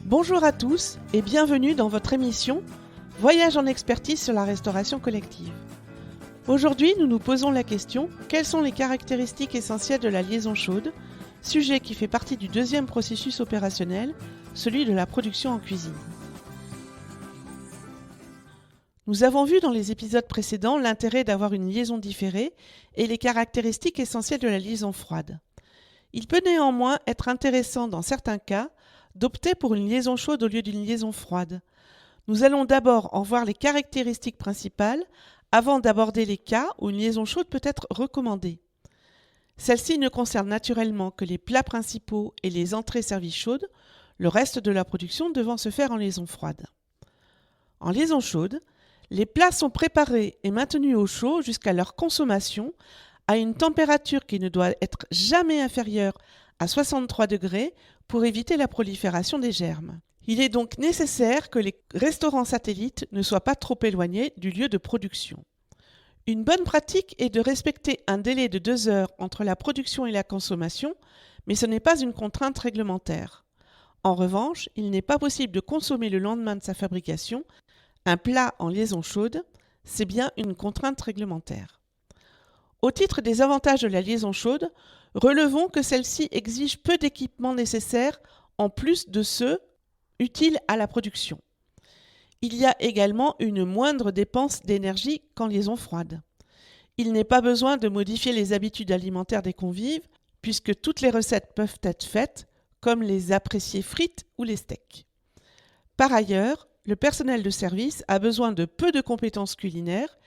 Bonjour à tous et bienvenue dans votre émission Voyage en expertise sur la restauration collective. Aujourd'hui, nous nous posons la question « Quelles sont les caractéristiques essentielles de la liaison chaude ?» sujet qui fait partie du deuxième processus opérationnel, celui de la production en cuisine. Nous avons vu dans les épisodes précédents l'intérêt d'avoir une liaison différée et les caractéristiques essentielles de la liaison froide. Il peut néanmoins être intéressant dans certains cas d'opter pour une liaison chaude au lieu d'une liaison froide. Nous allons d'abord en voir les caractéristiques principales avant d'aborder les cas où une liaison chaude peut être recommandée. Celle-ci ne concerne naturellement que les plats principaux et les entrées servies chaudes, le reste de la production devant se faire en liaison froide. En liaison chaude, les plats sont préparés et maintenus au chaud jusqu'à leur consommation à une température qui ne doit être jamais inférieure à 63 degrés pour éviter la prolifération des germes. Il est donc nécessaire que les restaurants satellites ne soient pas trop éloignés du lieu de production. Une bonne pratique est de respecter un délai de 2 heures entre la production et la consommation, mais ce n'est pas une contrainte réglementaire. En revanche, il n'est pas possible de consommer le lendemain de sa fabrication un plat en liaison chaude, c'est bien une contrainte réglementaire. Au titre des avantages de la liaison chaude, relevons que celle-ci exige peu d'équipements nécessaires en plus de ceux utiles à la production. Il y a également une moindre dépense d'énergie qu'en liaison froide. Il n'est pas besoin de modifier les habitudes alimentaires des convives, puisque toutes les recettes peuvent être faites, comme les appréciés frites ou les steaks. Par ailleurs, le personnel de service a besoin de peu de compétences culinaires,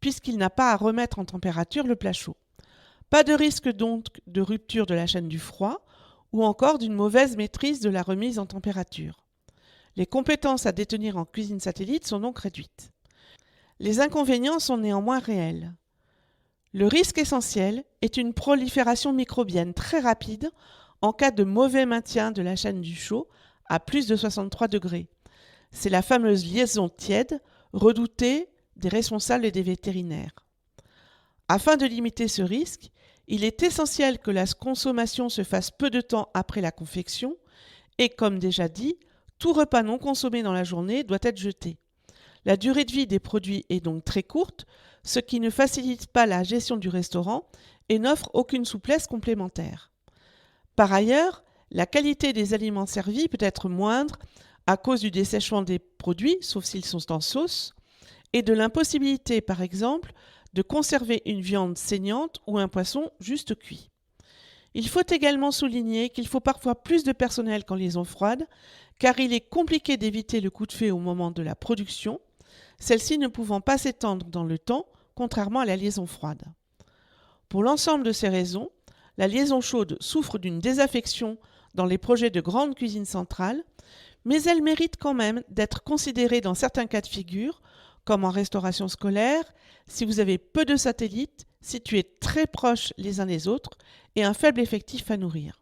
puisqu'il n'a pas à remettre en température le plat chaud. Pas de risque donc de rupture de la chaîne du froid ou encore d'une mauvaise maîtrise de la remise en température. Les compétences à détenir en cuisine satellite sont donc réduites. Les inconvénients sont néanmoins réels. Le risque essentiel est une prolifération microbienne très rapide en cas de mauvais maintien de la chaîne du chaud à plus de 63 degrés. C'est la fameuse liaison tiède redoutée des responsables et des vétérinaires. Afin de limiter ce risque, il est essentiel que la consommation se fasse peu de temps après la confection et, comme déjà dit, tout repas non consommé dans la journée doit être jeté. La durée de vie des produits est donc très courte, ce qui ne facilite pas la gestion du restaurant et n'offre aucune souplesse complémentaire. Par ailleurs, la qualité des aliments servis peut être moindre à cause du dessèchement des produits, sauf s'ils sont en sauce, et de l'impossibilité, par exemple, de conserver une viande saignante ou un poisson juste cuit. Il faut également souligner qu'il faut parfois plus de personnel qu'en liaison froide, car il est compliqué d'éviter le coup de feu au moment de la production, celle-ci ne pouvant pas s'étendre dans le temps, contrairement à la liaison froide. Pour l'ensemble de ces raisons, la liaison chaude souffre d'une désaffection dans les projets de grande cuisine centrale, mais elle mérite quand même d'être considérée dans certains cas de figure, comme en restauration scolaire, si vous avez peu de satellites, situés très proches les uns des autres, et un faible effectif à nourrir.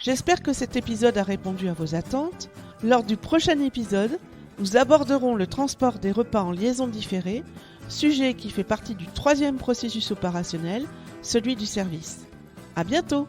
J'espère que cet épisode a répondu à vos attentes. Lors du prochain épisode, nous aborderons le transport des repas en liaison différée, sujet qui fait partie du troisième processus opérationnel, celui du service. À bientôt!